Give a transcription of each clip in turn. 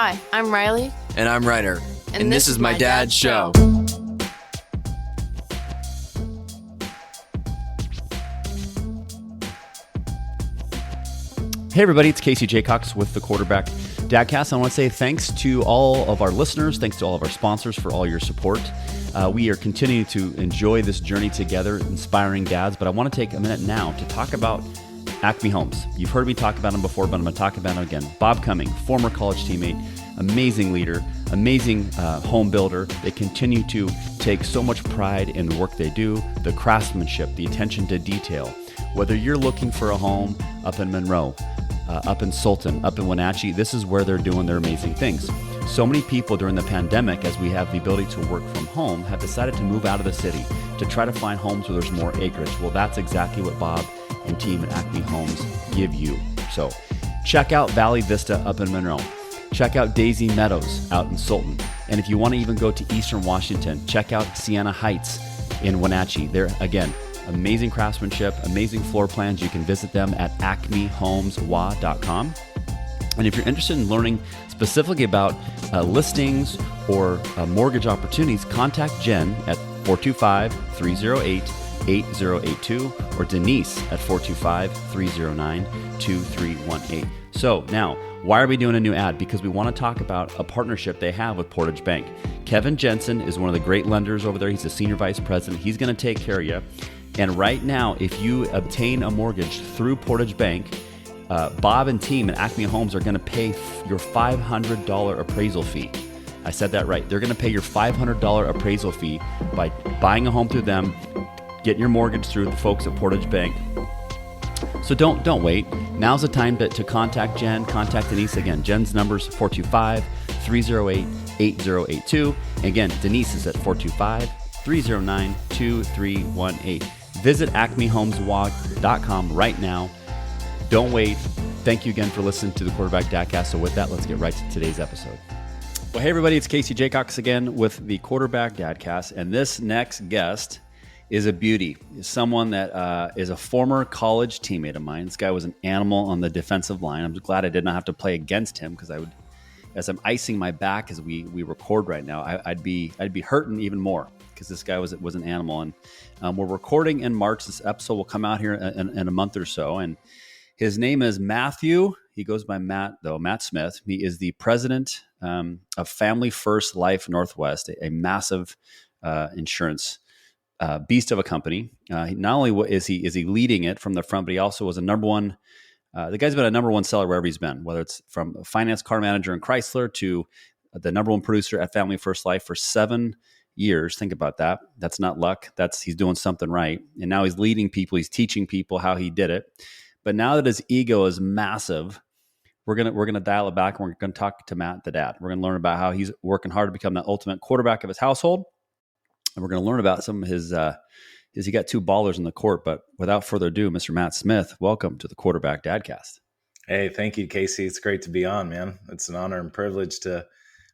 Hi, I'm Riley. And I'm Ryder. And this is my dad's show. Hey everybody, it's Casey Jacox with the Quarterback Dadcast. I want to say thanks to all of our listeners, thanks to all of our sponsors for all your support. We are continuing to enjoy this journey together, inspiring dads, but I want to take a minute now to talk about Acme Homes. You've heard me talk about them before, but I'm going to talk about them again. Bob Cumming, former college teammate, amazing leader, amazing home builder. They continue to take so much pride in the work they do, the craftsmanship, the attention to detail. Whether you're looking for a home up in Monroe, up in Sultan, up in Wenatchee, this is where they're doing their amazing things. So many people during the pandemic, as we have the ability to work from home, have decided to move out of the city to try to find homes where there's more acreage. Well, that's exactly what Bob and team at Acme Homes give you. So check out Valley Vista up in Monroe. Check out Daisy Meadows out in Sultan. And if you want to even go to Eastern Washington, check out Sienna Heights in Wenatchee. They're, again, amazing craftsmanship, amazing floor plans. You can visit them at acmehomeswa.com. And if you're interested in learning specifically about listings or mortgage opportunities, contact Jen at 425-308-8082 or Denise at 425-309-2318. So now, why are we doing a new ad? Because we want to talk about a partnership they have with Portage Bank. Kevin Jensen is one of the great lenders over there. He's a senior vice president. He's going to take care of you. And right now, if you obtain a mortgage through Portage Bank, Bob and team at Acme Homes are going to pay your $500 appraisal fee. I said that right. They're going to pay your $500 appraisal fee by buying a home through them, getting your mortgage through the folks at Portage Bank. So don't wait. Now's the time to contact Jen, contact Denise. Again, Jen's number is 425-308-8082. Again, Denise is at 425-309-2318. Visit acmehomeswa.com right now. Don't wait. Thank you again for listening to the Quarterback Dadcast. So with that, let's get right to today's episode. Well, hey everybody, it's Casey Jacox again with the Quarterback Dadcast. And this next guest is a beauty. Is someone that is a former college teammate of mine. This guy was an animal on the defensive line. I'm glad I did not have to play against him because I would, as I'm icing my back as we record right now, I'd be hurting even more because this guy was an animal. And we're recording in March. This episode will come out here in a month or so. And his name is Matthew. He goes by Matt Smith. He is the president of Family First Life Northwest, a massive insurance beast of a company. Not only is he leading it from the front, but he also was a number one. The guy's been a number one seller wherever he's been, whether it's from a finance car manager in Chrysler to the number one producer at Family First Life for 7 years. Think about that. That's not luck. He's doing something right. And now he's leading people. He's teaching people how he did it. But now that his ego is massive, we're gonna dial it back and we're gonna talk to Matt, the dad. We're gonna learn about how he's working hard to become the ultimate quarterback of his household. And we're going to learn about some of his he got two ballers in the court. But without further ado, Mr. Matt Smith, welcome to the Quarterback Dadcast. Hey, thank you, Casey. It's great to be on, man. It's an honor and privilege to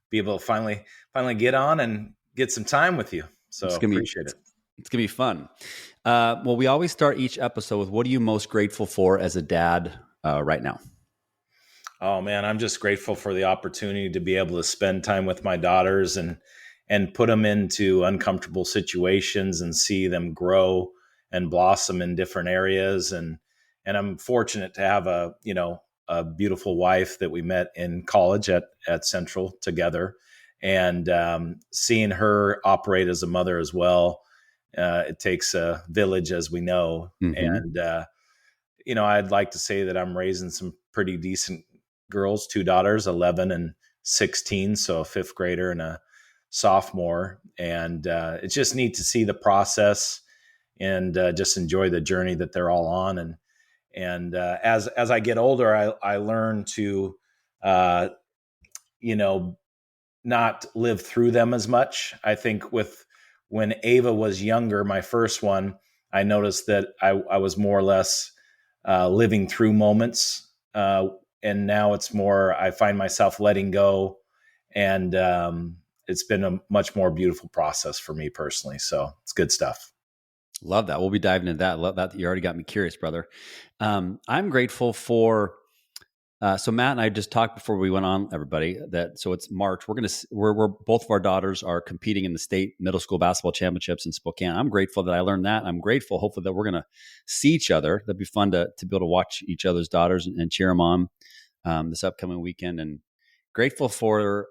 be able to finally get on and get some time with you. So appreciate it. It's going to be fun. Well, we always start each episode with, what are you most grateful for as a dad right now? Oh, man, I'm just grateful for the opportunity to be able to spend time with my daughters and put them into uncomfortable situations and see them grow and blossom in different areas. And I'm fortunate to have a beautiful wife that we met in college at Central together, and seeing her operate as a mother as well. It takes a village, as we know. Mm-hmm. And, I'd like to say that I'm raising some pretty decent girls, 2 daughters, 11 and 16. So a 5th grader and a sophomore, and it's just neat to see the process and just enjoy the journey that they're all on. And as I get older, I learn to not live through them as much. I think when Ava was younger, my first one, I noticed that I was more or less living through moments, and now it's more I find myself letting go, and it's been a much more beautiful process for me personally. So it's good stuff. Love that. We'll be diving into that. Love that. You already got me curious, brother. I'm grateful for So Matt and I just talked before we went on, everybody, that so it's March. We're both of our daughters are competing in the state middle school basketball championships in Spokane. I'm grateful that I learned that. I'm grateful, hopefully, that we're going to see each other. That'd be fun to be able to watch each other's daughters and cheer them on this upcoming weekend. And grateful for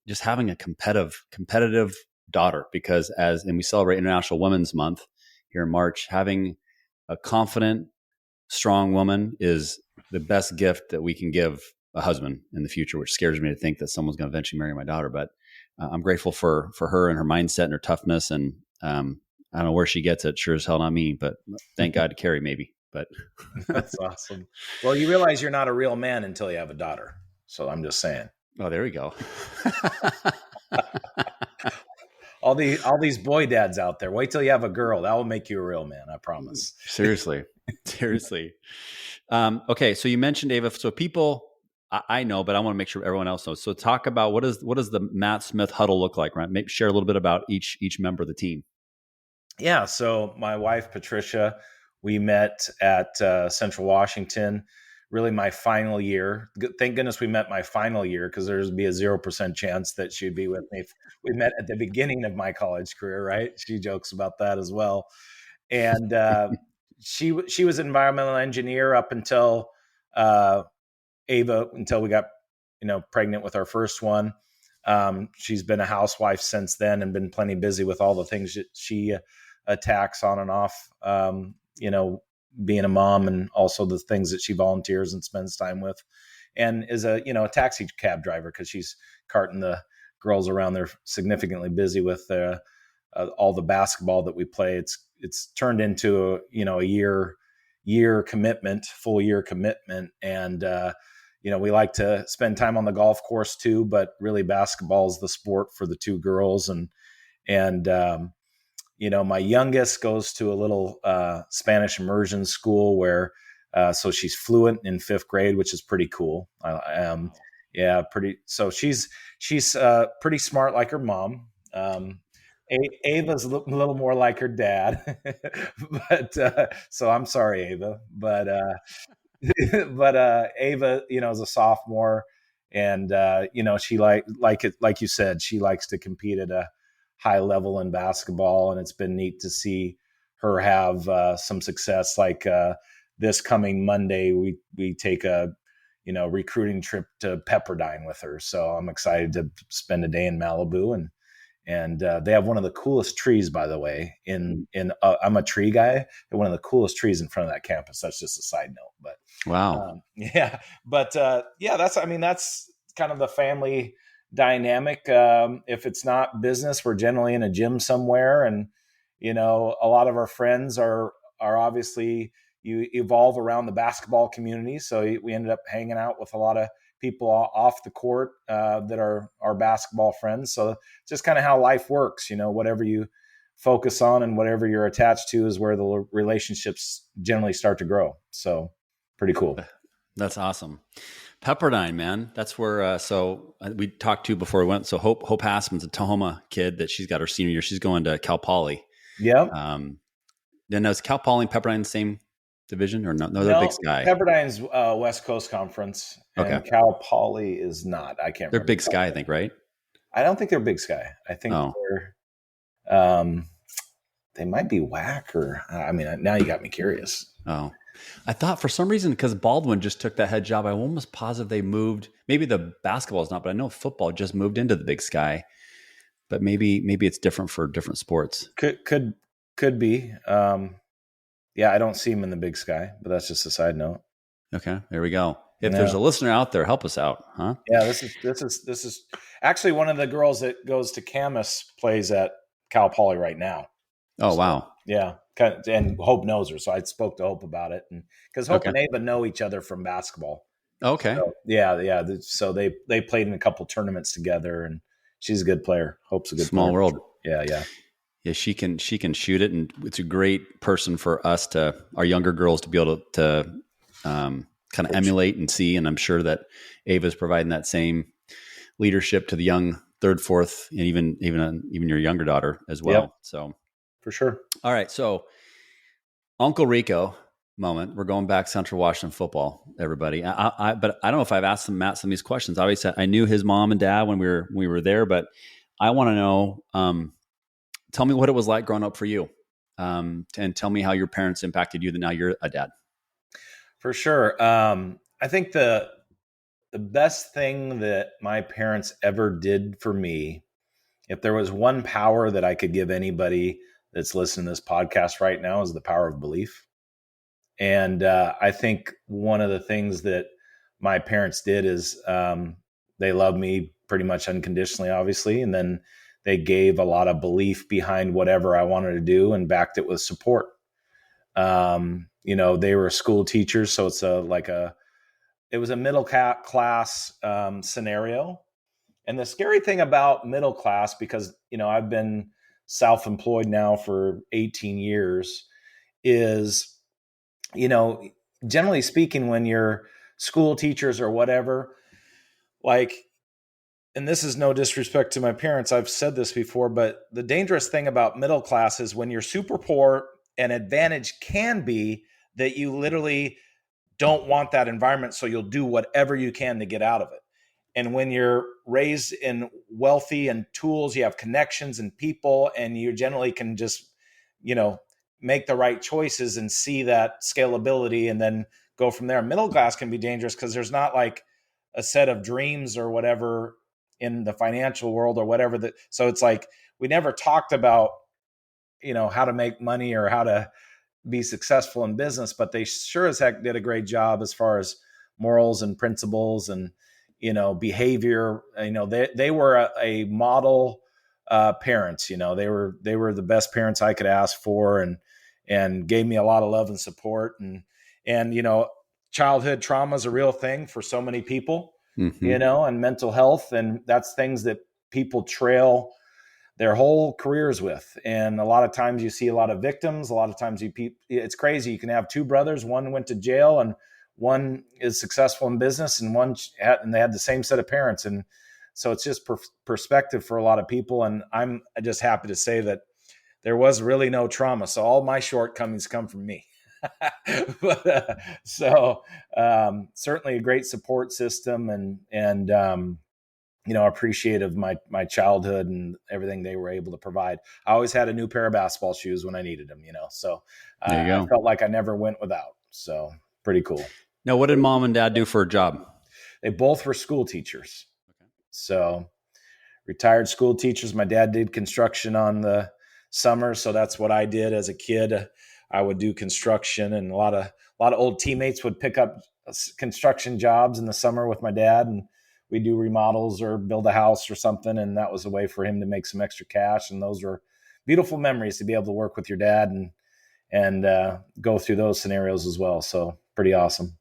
just having a competitive daughter, because and we celebrate International Women's Month here in March, having a confident, strong woman is the best gift that we can give a husband in the future, which scares me to think that someone's going to eventually marry my daughter. But I'm grateful for her and her mindset and her toughness. And I don't know where she gets it. Sure as hell not me, but thank God to Carrie maybe. But That's awesome. Well, you realize you're not a real man until you have a daughter. So I'm just saying. Oh, there we go. All these boy dads out there, wait till you have a girl. That will make you a real man. I promise. Seriously. Okay. So you mentioned Ava. So people, I know, but I want to make sure everyone else knows. So talk about what does the Matt Smith huddle look like, right? Maybe share a little bit about each member of the team. Yeah. So my wife, Patricia, we met at Central Washington, really my final year. Thank goodness we met my final year, because there'd be a 0% chance that she'd be with me. We met at the beginning of my college career, right? She jokes about that as well. And she was an environmental engineer up until Ava, until we got pregnant with our first one. She's been a housewife since then and been plenty busy with all the things that she attacks on and off, being a mom, and also the things that she volunteers and spends time with, and is a taxi cab driver, because she's carting the girls around. They're significantly busy with all the basketball that we play. It's turned into a year commitment, full year commitment. And, we like to spend time on the golf course too, but really basketball is the sport for the two girls. And my youngest goes to a little Spanish immersion school where, so she's fluent in 5th grade, which is pretty cool. Yeah, pretty. So she's pretty smart, like her mom. Ava's a little more like her dad, but so I'm sorry, Ava, but Ava, is a sophomore, and she like you said, she likes to compete at a high level in basketball, and it's been neat to see her have some success. Like this coming Monday, we take a recruiting trip to Pepperdine with her, so I'm excited to spend a day in Malibu, and they have one of the coolest trees, by the way. I'm a tree guy. They're one of the coolest trees in front of that campus. That's just a side note, but wow, yeah. But that's kind of the family dynamic. If it's not business, we're generally in a gym somewhere, and a lot of our friends are obviously, you evolve around the basketball community. So we ended up hanging out with a lot of people off the court that are our basketball friends. So just kind of how life works, whatever you focus on and whatever you're attached to is where the relationships generally start to grow. So pretty cool. That's awesome. Pepperdine, man. That's where, we talked to before we went. So Hope Hassman's a Tahoma kid that she's got her senior year. She's going to Cal Poly. Yeah. Then is Cal Poly and Pepperdine the same division, or no? They're Big Sky. Pepperdine's West Coast Conference, and Cal Poly is not. I can't. They're remember. Big Sky, I think, right? I don't think they're Big Sky. I think they're. They might be WAC, or now you got me curious. Oh, I thought for some reason, because Baldwin just took that head job, I'm almost positive they moved. Maybe the basketball is not, but I know football just moved into the Big Sky. But maybe it's different for different sports. Could be. Yeah, I don't see him in the Big Sky, but that's just a side note. Okay, there we go. If there's a listener out there, help us out, huh? Yeah, this is actually one of the girls that goes to Camas plays at Cal Poly right now. Oh, wow. Yeah, and Hope knows her, so I spoke to Hope about it, and because Hope and Ava know each other from basketball. Okay. So, yeah. So they played in a couple tournaments together, and she's a good player. Hope's a good small player. world. Yeah. Yeah, she can shoot it, and it's a great person for us our younger girls to be able to kind of emulate and see. And I'm sure that Ava's providing that same leadership to the young third, fourth, and even your younger daughter as well. Yep. So for sure. All right, so Uncle Rico, moment. We're going back Central Washington football, everybody. But I don't know if I've asked Matt some of these questions. Obviously, I knew his mom and dad when we were there, but I want to know. Tell me what it was like growing up for you, and tell me how your parents impacted you. That now you're a dad. For sure. I think the best thing that my parents ever did for me, if there was one power that I could give anybody that's listening to this podcast right now, is the power of belief. And I think one of the things that my parents did is they loved me pretty much unconditionally, obviously. And then they gave a lot of belief behind whatever I wanted to do and backed it with support. They were school teachers. So it was a middle class scenario. And the scary thing about middle class, because, I've been self-employed now for 18 years, is, generally speaking, when you're school teachers or whatever, and this is no disrespect to my parents, I've said this before, but the dangerous thing about middle class is when you're super poor, an advantage can be that you literally don't want that environment. So you'll do whatever you can to get out of it. And when you're raised in wealthy and tools, you have connections and people, and you generally can just, make the right choices and see that scalability and then go from there. Middle class can be dangerous because there's not like a set of dreams or whatever in the financial world or whatever that. So it's like, we never talked about, how to make money or how to be successful in business, but they sure as heck did a great job as far as morals and principles and, behavior. They were a model parents. They were the best parents I could ask for, and gave me a lot of love and support. And childhood trauma is a real thing for so many people, and mental health, and that's things that people trail their whole careers with. And a lot of times you see a lot of victims. A lot of times it's crazy. You can have two brothers. One went to jail and one is successful in business, and and they had the same set of parents. And so it's just perspective for a lot of people. And I'm just happy to say that there was really no trauma. So all my shortcomings come from me. But, certainly a great support system, and appreciative of my childhood and everything they were able to provide. I always had a new pair of basketball shoes when I needed them, so There you go. I felt like I never went without. So pretty cool. Now, what did mom and dad do for a job? They both were school teachers. Okay. So retired school teachers. My dad did construction on the summer. So that's what I did as a kid. I would do construction, and a lot of old teammates would pick up construction jobs in the summer with my dad, and we do remodels or build a house or something. And that was a way for him to make some extra cash. And those were beautiful memories to be able to work with your dad and go through those scenarios as well. So pretty awesome.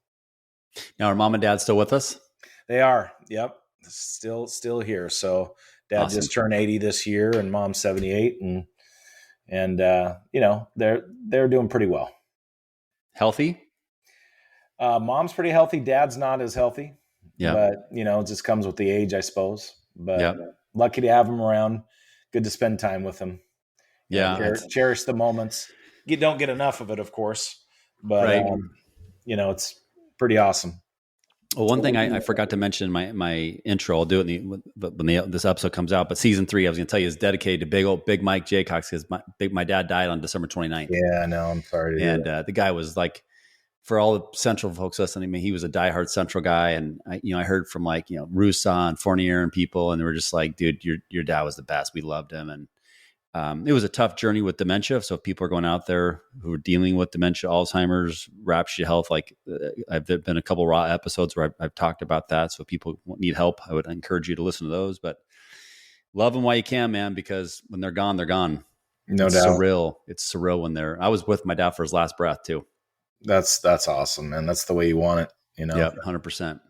Now, are mom and dad still with us? They are. Yep. Still here. So dad Awesome. just turned 80 this year, and mom's 78, and they're doing pretty well. Healthy? Mom's pretty healthy. Dad's not as healthy. Yeah. But, it just comes with the age, I suppose. But yeah. Lucky to have him around. Good to spend time with him. Yeah. Cherish the moments. You don't get enough of it, of course. But, right. It's pretty awesome. Well, one thing I forgot to mention in my intro, I'll do it when this episode comes out, but season 3, I was going to tell you, is dedicated to Big Mike Jacox, because my dad died on December 29th. Yeah, no, I'm sorry to hear that. The guy was like, for all the Central folks listening, he was a diehard Central guy. And I heard from Russa and Fournier and people, and they were just like, dude, your dad was the best. We loved him. And it was a tough journey with dementia. So if people are going out there who are dealing with dementia, Alzheimer's, Rapture Health, there've been a couple raw episodes where I've talked about that. So if people need help, I would encourage you to listen to those. But love them while you can, man, because when they're gone, they're gone. No doubt. Surreal. It's surreal when they're. I was with my dad for his last breath too. That's awesome, man. That's the way you want it, Yeah, 100%.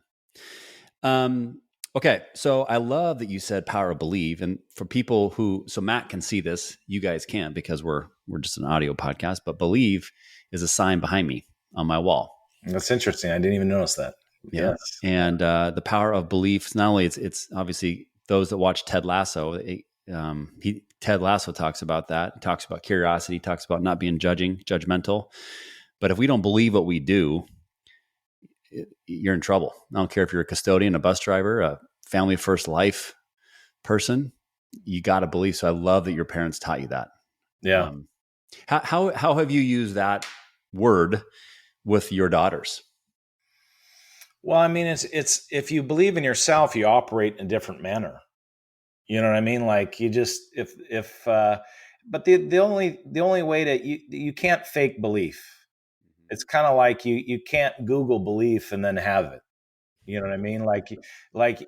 Okay, so I love that you said power of believe, and for people so Matt can see this, you guys can't because we're just an audio podcast. But believe is a sign behind me on my wall. That's interesting. I didn't even notice that. Yeah. Yes, and the power of belief. Not only it's obviously those that watch Ted Lasso. Ted Lasso talks about that. He talks about curiosity. He talks about not being judgmental. But if we don't believe what we do, you're in trouble. I don't care if you're a custodian, a bus driver, a family first life person, you got to believe. So I love that your parents taught you that. Yeah. How have you used that word with your daughters? Well, I mean, it's if you believe in yourself, you operate in a different manner. You know what I mean? Like you just but the only way to you can't fake belief. It's kind of like you can't Google belief and then have it. You know what I mean? Like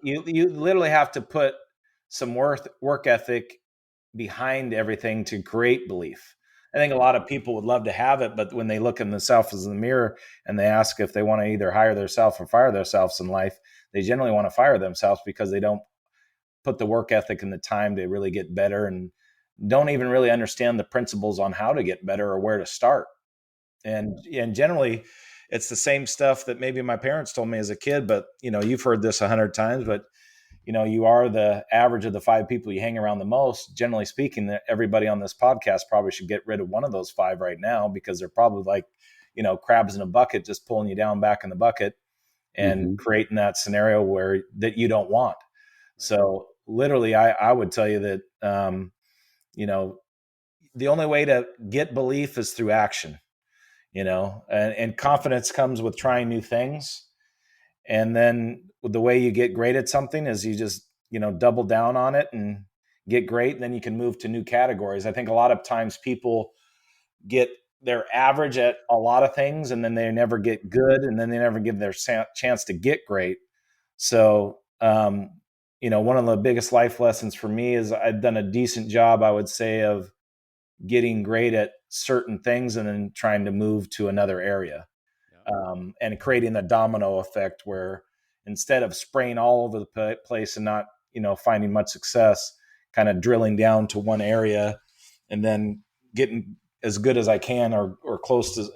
you literally have to put some work ethic behind everything to create belief. I think a lot of people would love to have it, but when they look in themselves in the mirror and they ask if they want to either hire themselves or fire themselves in life, they generally want to fire themselves because they don't put the work ethic and the time to really get better and don't even really understand the principles on how to get better or where to start. And generally it's the same stuff that maybe my parents told me as a kid, but you've heard this 100 times, but you are the average of the 5 people you hang around the most. Generally speaking, that everybody on this podcast probably should get rid of one of those 5 right now, because they're probably like, crabs in a bucket, just pulling you down back in the bucket and creating that scenario that you don't want. So literally, I would tell you that, the only way to get belief is through action, and confidence comes with trying new things. And then the way you get great at something is you just, double down on it and get great. And then you can move to new categories. I think a lot of times people they're average at a lot of things, and then they never get good, and then they never give their chance to get great. So, one of the biggest life lessons for me is I've done a decent job, I would say, of getting great at certain things and then trying to move to another area. And creating the domino effect where instead of spraying all over the place and not, finding much success, kind of drilling down to one area and then getting as good as I can or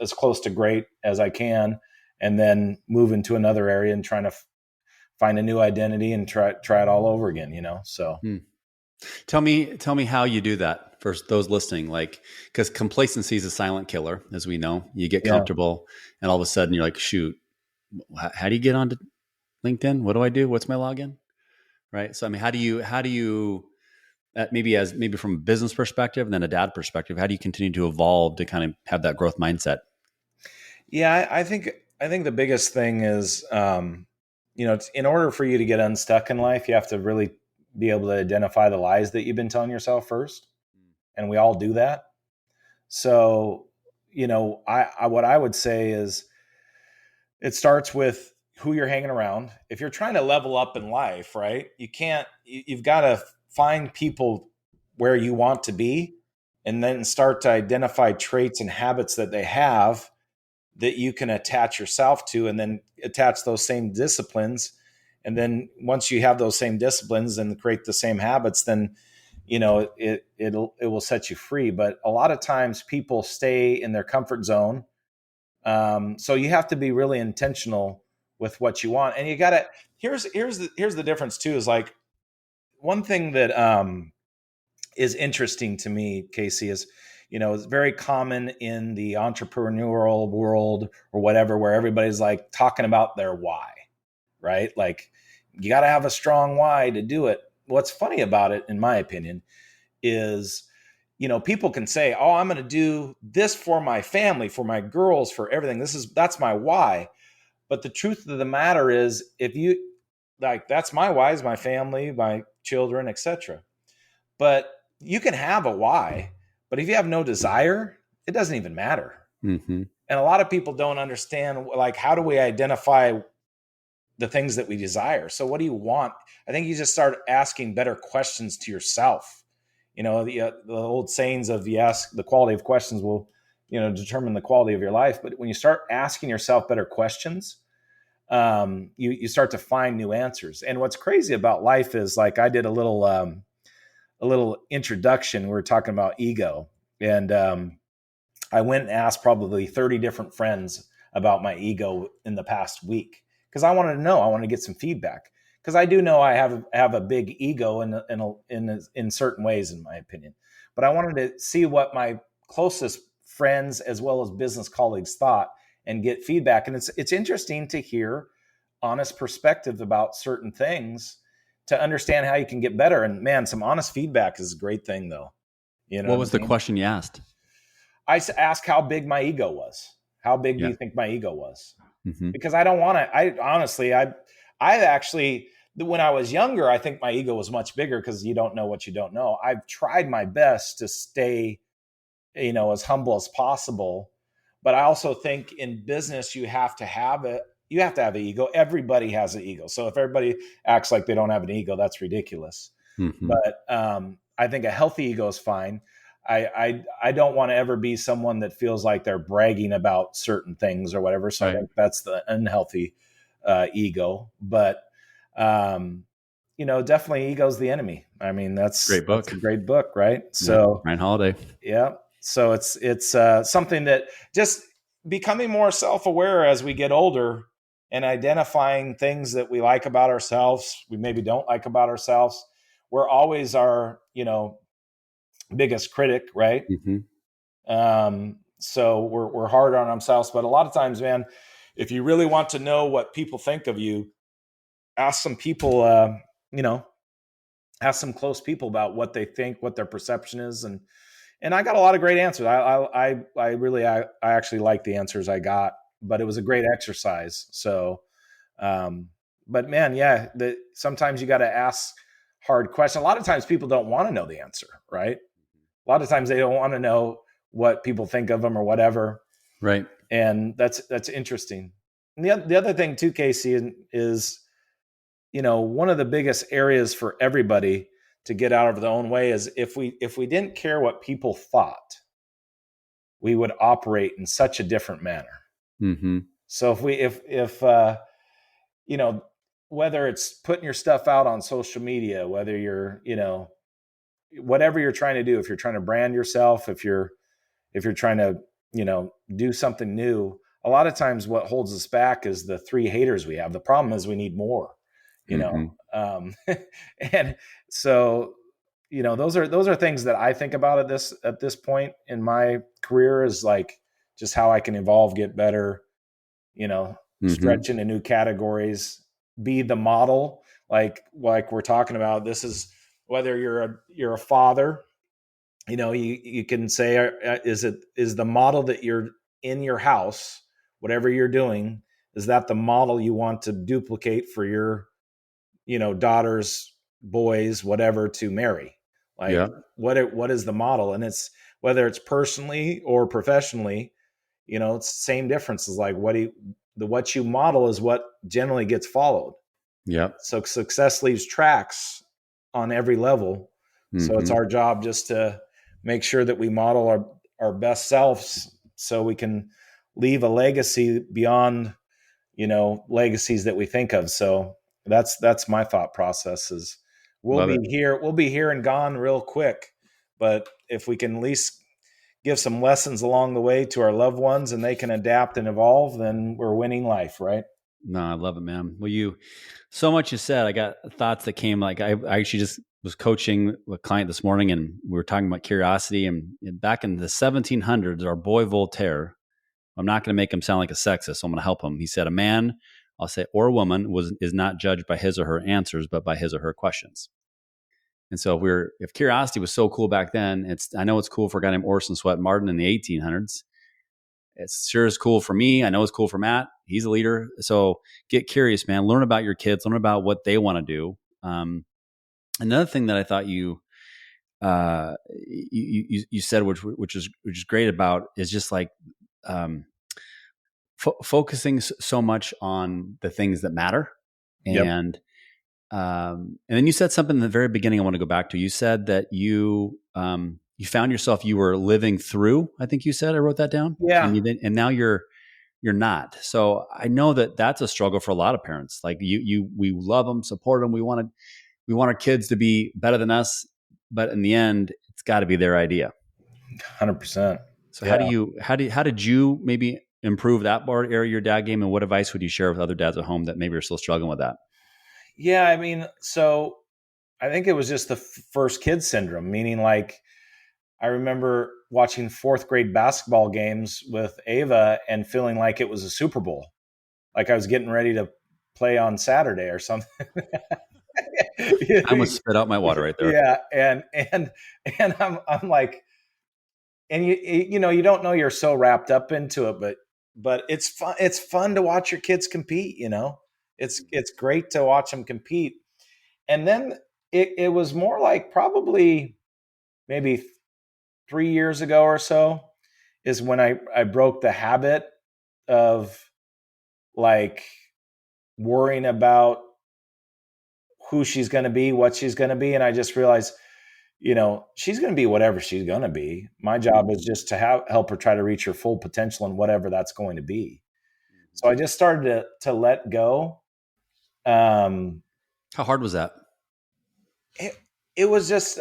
as close to great as I can, and then moving to another area and trying to find a new identity and try it all over again, so. Tell me how you do that for those listening, because complacency is a silent killer, as we know. You get comfortable and all of a sudden you're like, shoot, how do you get onto LinkedIn? What do I do? What's my login? Right. So, I mean, how do you maybe from a business perspective and then a dad perspective, how do you continue to evolve to kind of have that growth mindset? Yeah, I think the biggest thing is, in order for you to get unstuck in life, you have to really be able to identify the lies that you've been telling yourself first. And we all do that. So, what I would say is it starts with who you're hanging around. If you're trying to level up in life, right, you've got to find people where you want to be and then start to identify traits and habits that they have that you can attach yourself to, and then attach those same disciplines. And then once you have those same disciplines and create the same habits, then, it will set you free. But a lot of times people stay in their comfort zone. So you have to be really intentional with what you want. And you gotta, here's the difference too, is like one thing that, is interesting to me, Casey, is, it's very common in the entrepreneurial world or whatever, where everybody's like talking about their why, right? Like you got to have a strong why to do it. What's funny about it, in my opinion, is, people can say, oh, I'm going to do this for my family, for my girls, for everything. That's my why. But the truth of the matter is, if you that's my why, is my family, my children, etc. But you can have a why, but if you have no desire, it doesn't even matter. Mm-hmm. And a lot of people don't understand, how do we identify the things that we desire? So what do you want? I think you just start asking better questions to yourself. The old sayings of the quality of questions will, determine the quality of your life. But when you start asking yourself better questions, you start to find new answers. And what's crazy about life is, I did a little introduction. We were talking about ego, and I went and asked probably 30 different friends about my ego in the past week, because I wanted to know. I wanted to get some feedback, because I do know I have a big ego in certain ways, in my opinion. But I wanted to see what my closest friends as well as business colleagues thought and get feedback. And it's interesting to hear honest perspective about certain things to understand how you can get better. And man, some honest feedback is a great thing though. You know What was the question you asked? I asked how big my ego was. How big do you think my ego was? Because I don't want to, I actually, when I was younger, I think my ego was much bigger because you don't know what you don't know. I've tried my best to stay, as humble as possible. But I also think in business, you have to have it. You have to have an ego. Everybody has an ego. So if everybody acts like they don't have an ego, that's ridiculous. But I think a healthy ego is fine. I don't want to ever be someone that feels like they're bragging about certain things or whatever. So I think that's the unhealthy ego. But definitely ego's the enemy. I mean, that's great book. That's a great book, right? So Ryan Holiday. Yeah. So it's something that just becoming more self-aware as we get older and identifying things that we like about ourselves, we maybe don't like about ourselves. We're always our, biggest critic, right? So we're hard on ourselves, but a lot of times, man, if you really want to know what people think of you, ask some people, ask some close people about what they think, what their perception is. And I got a lot of great answers. I actually like the answers I got, but it was a great exercise. So, but man, yeah, sometimes you got to ask hard questions. A lot of times people don't want to know the answer, right? A lot of times they don't want to know what people think of them or whatever. Right. And that's interesting. And the other thing too, Casey, is, one of the biggest areas for everybody to get out of their own way is if we didn't care what people thought, we would operate in such a different manner. So if whether it's putting your stuff out on social media, whether you're, whatever you're trying to do, if you're trying to brand yourself, if you're trying to, do something new, a lot of times what holds us back is the 3 haters we have. The problem is we need more, and so, those are things that I think about at this point in my career, is like just how I can evolve, get better, stretch into new categories, be the model, like we're talking about. This is whether you're a father, you can say, is the model that you're in your house, whatever you're doing, is that the model you want to duplicate for your, daughters, boys, whatever, to marry? Like, what is the model? And it's whether it's personally or professionally, it's the same difference. Is like, what you model is what generally gets followed. Yeah. So success leaves tracks on every level. So it's our job just to make sure that we model our best selves so we can leave a legacy beyond, legacies that we think of. So that's my thought process. Is we'll be here and gone real quick. But if we can at least give some lessons along the way to our loved ones and they can adapt and evolve, then we're winning life, right? No, I love it, man. Well, so much you said. I got thoughts that came. Like I actually just was coaching a client this morning, and we were talking about curiosity. And back in the 1700s, our boy Voltaire, I'm not going to make him sound like a sexist, so I'm going to help him. He said, a man, I'll say, or a woman is not judged by his or her answers, but by his or her questions. And so if curiosity was so cool back then, I know it's cool for a guy named Orson Swett Martin in the 1800s. It sure is cool for me. I know it's cool for Matt. He's a leader. So get curious, man. Learn about your kids. Learn about what they want to do. Another thing that I thought you said, which is great about, is just like focusing so much on the things that matter. And then you said something in the very beginning I want to go back to. You said that you found yourself, you were living through, I think you said, I wrote that down. Yeah. And now you're not. So I know that that's a struggle for a lot of parents. Like we love them, support them. We want our kids to be better than us, but in the end, it's got to be their idea. 100%. So how did you maybe improve that area of your dad game, and what advice would you share with other dads at home that maybe are still struggling with that? Yeah, I mean, so I think it was just the first kid syndrome, meaning like I remember watching fourth grade basketball games with Ava and feeling like it was a Super Bowl, like I was getting ready to play on Saturday or something. I almost spit out my water right there. Yeah, and I'm like, and you know, you don't know you're so wrapped up into it, but it's fun. It's fun to watch your kids compete. You know, it's great to watch them compete. And then it was more like probably maybe 3 years ago or so is when I broke the habit of like worrying about who she's going to be, what she's going to be. And I just realized, you know, she's going to be whatever she's going to be. My job is just to help her try to reach her full potential in whatever that's going to be. So I just started to let go. How hard was that? It was just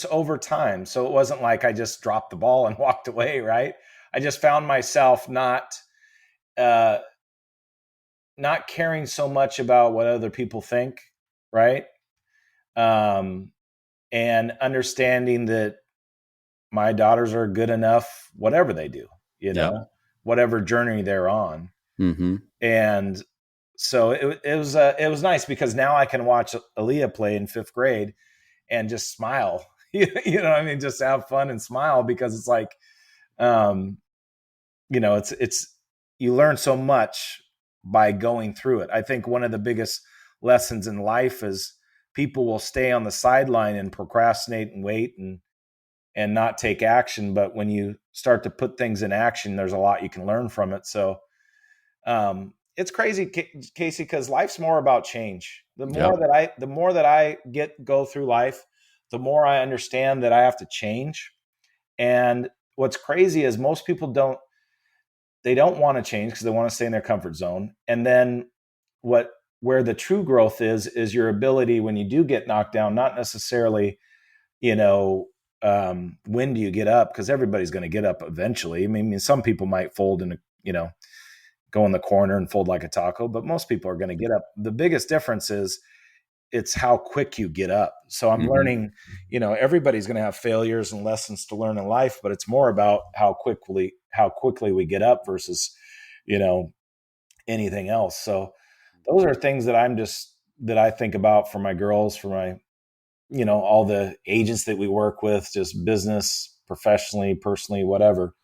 over time. So it wasn't like I just dropped the ball and walked away. Right. I just found myself not caring so much about what other people think. Right. And understanding that my daughters are good enough, whatever they do, you know, whatever journey they're on. Mm-hmm. And so it was nice because now I can watch Aaliyah play in 5th grade and just smile, you know what I mean? Just have fun and smile because it's like, you know, it's, you learn so much by going through it. I think one of the biggest lessons in life is people will stay on the sideline and procrastinate and wait and not take action. But when you start to put things in action, there's a lot you can learn from it. So it's crazy, Casey, because life's more about change. The more that I go through life, the more I understand that I have to change. And what's crazy is most people don't want to change because they want to stay in their comfort zone. And then where the true growth is your ability when you do get knocked down, not necessarily, you know, when do you get up? Because everybody's going to get up eventually. I mean, some people might fold in, you know, go in the corner and fold like a taco, but most people are going to get up. The biggest difference is it's how quick you get up. So I'm learning, you know, everybody's going to have failures and lessons to learn in life, but it's more about how quickly we get up versus, you know, anything else. So those are things that I think about for my girls, for my, you know, all the agents that we work with, just business, professionally, personally, whatever.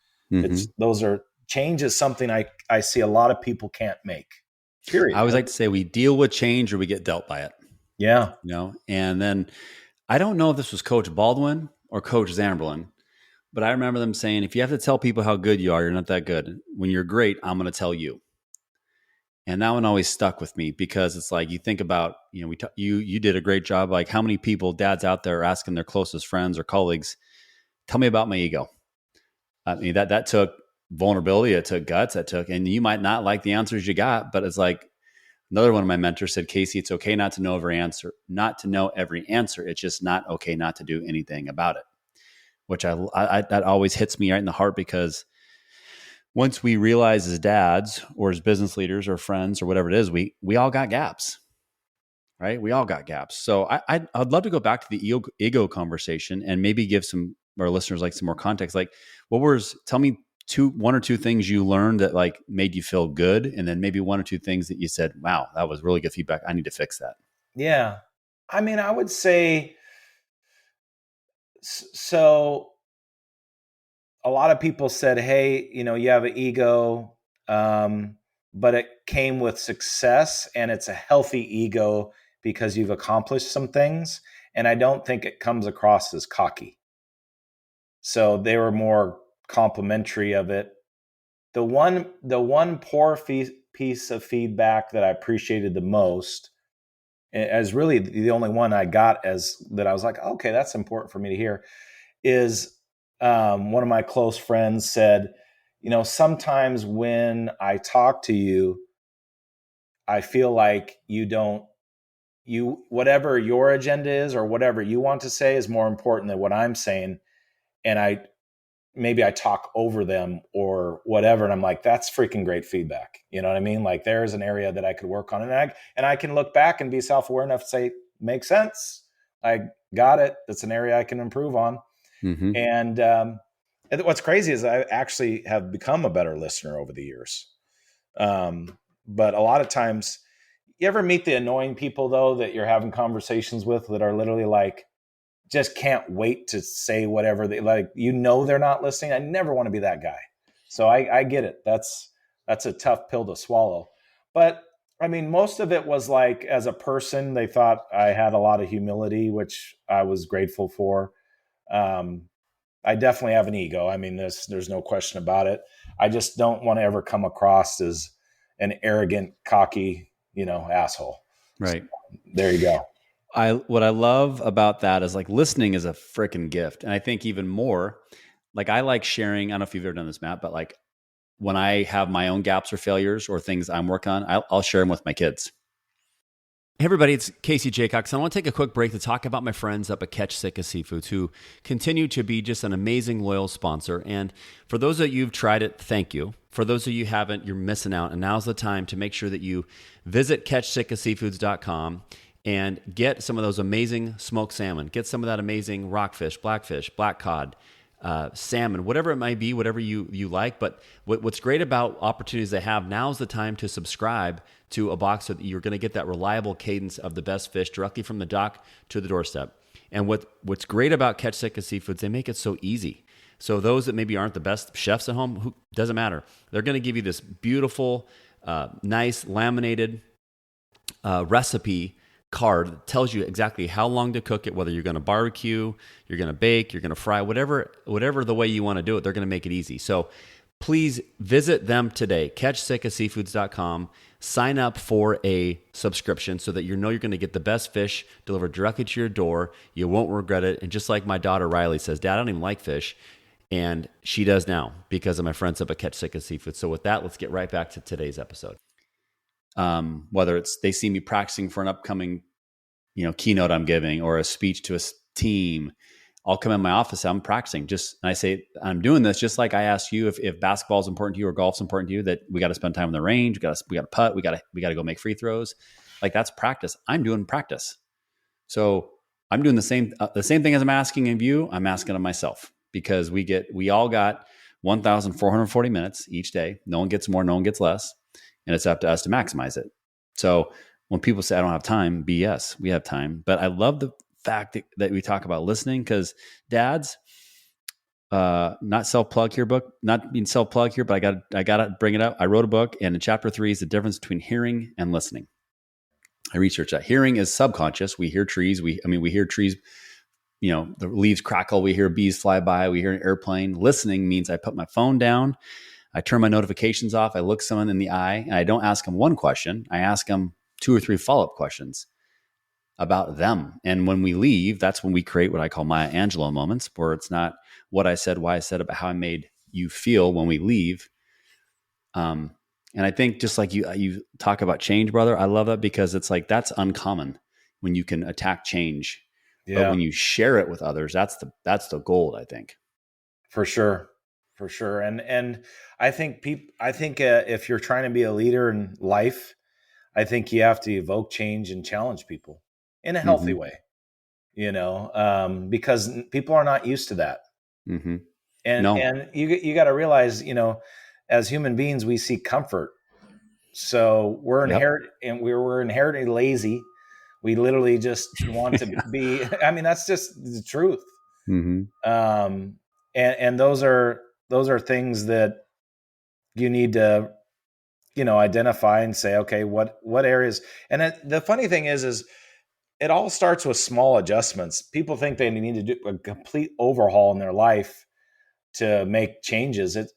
Change is something I see a lot of people can't make. Period. I always like to say we deal with change or we get dealt by it. Yeah. You know, and then I don't know if this was Coach Baldwin or Coach Zamberlin, but I remember them saying, if you have to tell people how good you are, you're not that good. When you're great, I'm going to tell you. And that one always stuck with me because it's like, you think about, you know, you did a great job. Like how many people, dads out there are asking their closest friends or colleagues, tell me about my ego. I mean, that took vulnerability, it took guts, and you might not like the answers you got, but it's like another one of my mentors said, Casey, it's okay not to know every answer. It's just not okay not to do anything about it, which that always hits me right in the heart because once we realize as dads or as business leaders or friends or whatever it is, we all got gaps, right? We all got gaps. So I'd love to go back to the ego conversation and maybe give some our listeners like some more context. Like tell me one or two things you learned that like made you feel good. And then maybe one or two things that you said, wow, that was really good feedback. I need to fix that. Yeah. I mean, I would say, so a lot of people said, hey, you know, you have an ego, but it came with success and it's a healthy ego because you've accomplished some things. And I don't think it comes across as cocky. So they were more complimentary of it. The one poor piece of feedback that I appreciated the most, as really the only one I got as that I was like, okay, that's important for me to hear, is one of my close friends said, you know, sometimes when I talk to you, I feel like whatever your agenda is or whatever you want to say is more important than what I'm saying. And maybe I talk over them or whatever. And I'm like, that's freaking great feedback. You know what I mean? Like there's an area that I could work on and I can look back and be self-aware enough to say, makes sense. I got it. That's an area I can improve on. Mm-hmm. And And what's crazy is I actually have become a better listener over the years. But a lot of times, you ever meet the annoying people though that you're having conversations with that are literally like, just can't wait to say whatever they like, they're not listening. I never want to be that guy. So I get it. That's a tough pill to swallow. But I mean, most of it was like, as a person, they thought I had a lot of humility, which I was grateful for. Um, I definitely have an ego. I mean, there's no question about it. I just don't want to ever come across as an arrogant, cocky, asshole. So, Right. there you go. What I love about that is like listening is a freaking gift. And I think even more, like I like sharing. I don't know if you've ever done this, Matt, but like when I have my own gaps or failures or things I'm working on, I'll share them with my kids. Hey everybody, it's Casey Jacox. I want to take a quick break to talk about my friends up at Catch Sitka Seafoods who continue to be just an amazing loyal sponsor. And for those of you who've tried it, thank you. For those of you who haven't, you're missing out. And now's the time to make sure that you visit catchsitkaseafoods.com and get some of those amazing smoked salmon. Get some of that amazing rockfish, blackfish, black cod, salmon, whatever it might be, whatever you like. But what's great about opportunities they have, now's the time to subscribe to a box so that you're going to get that reliable cadence of the best fish directly from the dock to the doorstep. And what's great about Catch Sitka Seafoods, they make it so easy. So those that maybe aren't the best chefs at home, doesn't matter. They're going to give you this beautiful, nice laminated recipe card that tells you exactly how long to cook it, whether you're going to barbecue, you're going to bake, you're going to fry, whatever the way you want to do it, they're going to make it easy. So please visit them today, catchsitkaseafoods.com. Sign up for a subscription so that you're going to get the best fish delivered directly to your door. You won't regret it. And just like my daughter Riley says, Dad, I don't even like fish. And she does now because of my friends up at Catch Sitka Seafood. So with that, let's get right back to today's episode. Whether it's they see me practicing for an upcoming, keynote I'm giving or a speech to a team, I'll come in my office. I'm practicing and I say, I'm doing this just like I asked you if basketball is important to you or golf's important to you, that we got to spend time on the range. We got to putt. We got to go make free throws. Like that's practice. I'm doing practice. So I'm doing the same thing as I'm asking of you. I'm asking of myself because we all got 1,440 minutes each day. No one gets more, no one gets less. And it's up to us to maximize it. So when people say I don't have time, BS, we have time. But I love the fact that we talk about listening because dads, not self-plug here, not being self-plug here, but I got to bring it up. I wrote a book and in chapter 3 is the difference between hearing and listening. I researched that. Hearing is subconscious. We hear trees. We hear trees, the leaves crackle. We hear bees fly by. We hear an airplane. Listening means I put my phone down. I turn my notifications off. I look someone in the eye and I don't ask them one question. I ask them 2 or 3 follow-up questions about them. And when we leave, that's when we create what I call Maya Angelou moments, where it's not what I said, why I said, but how I made you feel when we leave. And I think just like you talk about change, brother, I love that because it's like, that's uncommon when you can attack change. Yeah. But when you share it with others, that's the gold, I think. For sure. And I think if you're trying to be a leader in life, I think you have to evoke change and challenge people in a healthy way, because people are not used to that. Mm-hmm. And you got to realize, as human beings, we seek comfort. So we're inherently lazy. We literally just want to be, that's just the truth. Mm-hmm. And those are things that you need to, identify and say, okay, what areas. And the funny thing is it all starts with small adjustments. People think they need to do a complete overhaul in their life to make changes. It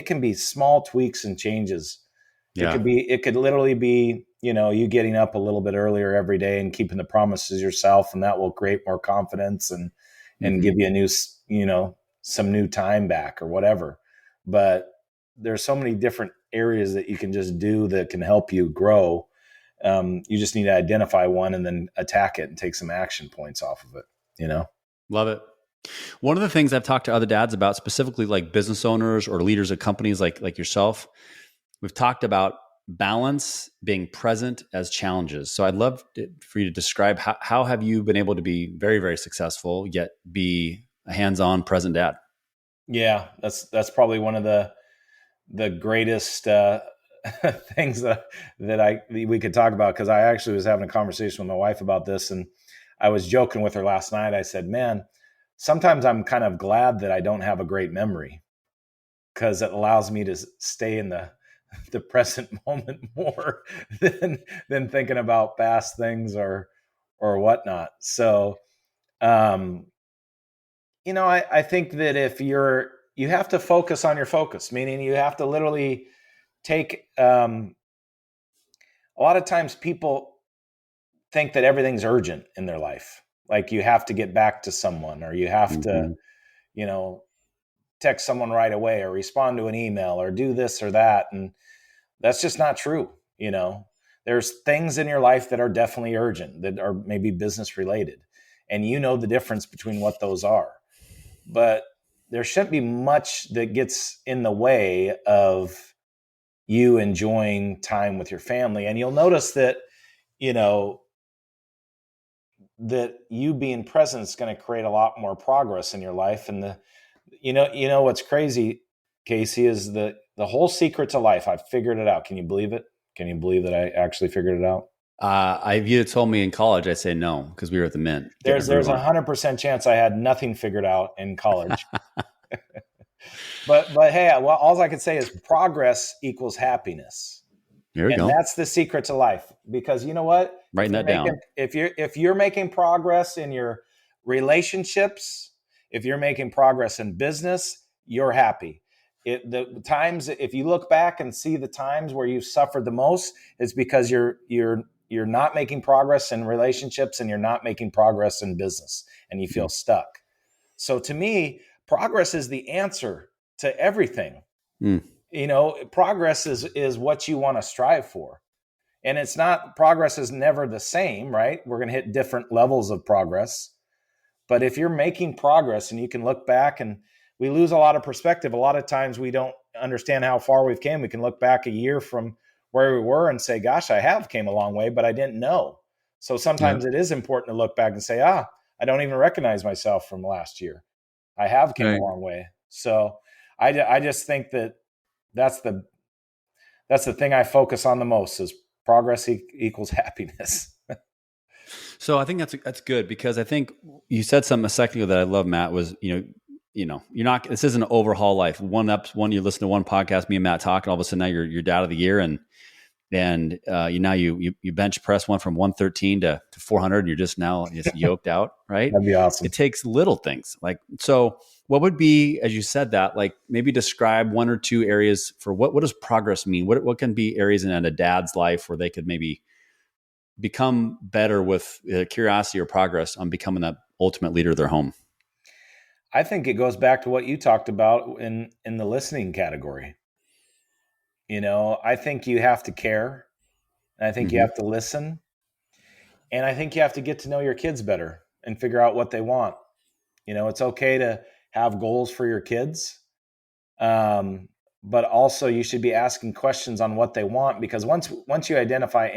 can be small tweaks and changes. Yeah. It could literally be, you getting up a little bit earlier every day and keeping the promises yourself, and that will create more confidence and give you a new, some new time back or whatever. But there's so many different areas that you can just do that can help you grow. You just need to identify one and then attack it and take some action points off of it, Love it. One of the things I've talked to other dads about, specifically like business owners or leaders of companies like yourself, we've talked about balance being present as challenges. So I'd love for you to describe how have you been able to be very, very successful, yet be a hands-on present dad? Yeah, that's probably one of the greatest things that we could talk about, because I actually was having a conversation with my wife about this, and I was joking with her last night. I said, "Man, sometimes I'm kind of glad that I don't have a great memory, because it allows me to stay in the present moment more than thinking about past things or whatnot." So, um, I think that if you have to focus on your focus, meaning you have to literally take, a lot of times people think that everything's urgent in their life. Like you have to get back to someone, or you have to, Mm-hmm. you know, text someone right away, or respond to an email, or do this or that. And that's just not true. There's things in your life that are definitely urgent, that are maybe business related. And the difference between what those are. But there shouldn't be much that gets in the way of you enjoying time with your family. And you'll notice that, you know, that you being present is going to create a lot more progress in your life. And what's crazy, Casey, is the whole secret to life. I've figured it out. Can you believe it? Can you believe that I actually figured it out? If you had told me in college, I'd say no, because we were at the Mint. There's 100% chance I had nothing figured out in college. But hey, well, all I can say is progress equals happiness. There we And go. that's the secret to life. Because you know what? Writing that down. If you're making progress in your relationships, if you're making progress in business, you're happy. The times, if you look back and see the times where you've suffered the most, it's because you're not making progress in relationships, and you're not making progress in business, and you feel stuck. So to me, progress is the answer to everything. Mm. Progress is what you want to strive for. And progress is never the same, right? We're going to hit different levels of progress. But if you're making progress, and you can look back, and we lose a lot of perspective. A lot of times we don't understand how far we've came. We can look back a year from where we were and say, gosh, I have came a long way, but I didn't know. So sometimes it is important to look back and say, I don't even recognize myself from last year. I have came a long way. So I just think that that's the thing I focus on the most, is progress equals happiness. So I think that's good, because I think you said something a second ago that I love, Matt, was, you're not, this isn't an overhaul life. You listen to one podcast, me and Matt talk, and all of a sudden now you're dad of the year. And you bench press one from 113 to 400, and you're just yoked out, right? That'd be awesome. It takes little things. So what would be, as you said that, like maybe describe one or two areas for what does progress mean? What can be areas in a dad's life where they could maybe become better with curiosity or progress on becoming that ultimate leader of their home? I think it goes back to what you talked about in the listening category. I think you have to care. And I think you have to listen. And I think you have to get to know your kids better and figure out what they want. It's okay to have goals for your kids. But also you should be asking questions on what they want, because once you identify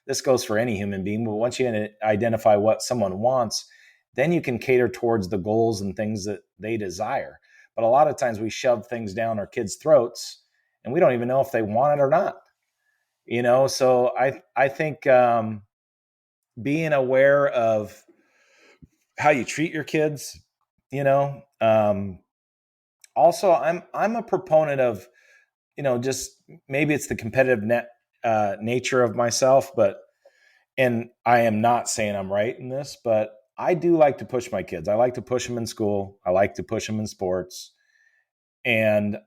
this goes for any human being, but once you identify what someone wants, then you can cater towards the goals and things that they desire. But a lot of times we shove things down our kids' throats, and we don't even know if they want it or not. So I think being aware of how you treat your kids, also I'm a proponent of, just maybe it's the competitive nature of myself, and I am not saying I'm right in this, but I do like to push my kids. I like to push them in school. I like to push them in sports. And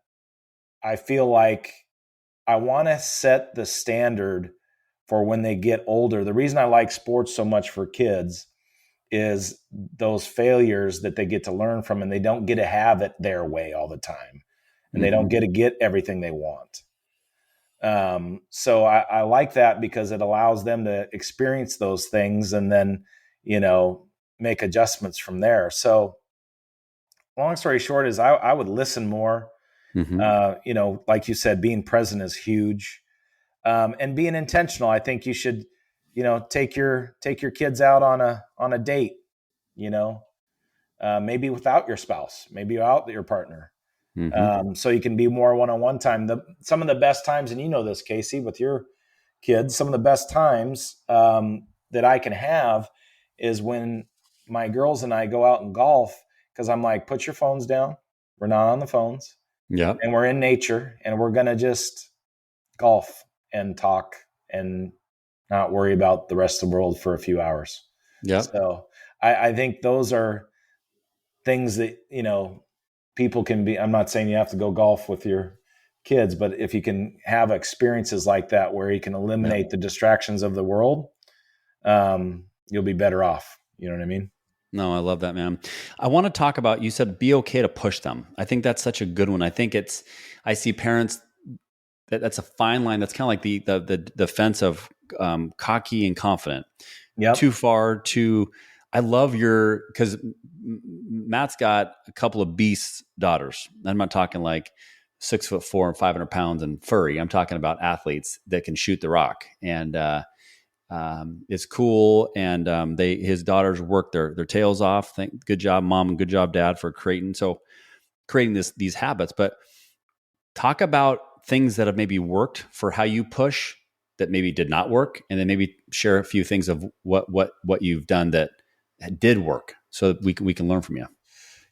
I feel like I want to set the standard for when they get older. The reason I like sports so much for kids is those failures that they get to learn from, and they don't get to have it their way all the time. And they don't get to get everything they want. So I like that, because it allows them to experience those things and then, make adjustments from there. So long story short is I would listen more. Like you said, being present is huge. And being intentional. I think you should, take your kids out on a date, maybe without your spouse, maybe without your partner. Mm-hmm. So you can be more one-on-one time. Some of the best times, and you know this, Casey, with your kids, some of the best times that I can have is when my girls and I go out and golf, because I'm like, put your phones down. We're not on the phones. Yep. And we're in nature, and we're going to just golf and talk and not worry about the rest of the world for a few hours. Yep. So I think those are things that, people can be. I'm not saying you have to go golf with your kids, but if you can have experiences like that where you can eliminate the distractions of the world, you'll be better off. You know what I mean? No, I love that, man. I want to talk about, you said be okay to push them. I think that's such a good one. I think I see parents that's a fine line. That's kind of like the fence of cocky and confident. Yep. Too far, I love because Matt's got a couple of beast daughters. I'm not talking like 6'4" and 500 pounds and furry. I'm talking about athletes that can shoot the rock. And, it's cool, and his daughters work their tails off. Good job, mom, and good job, dad, for creating these habits. But talk about things that have maybe worked for how you push that maybe did not work, and then maybe share a few things of what you've done that did work, so that we can learn from you.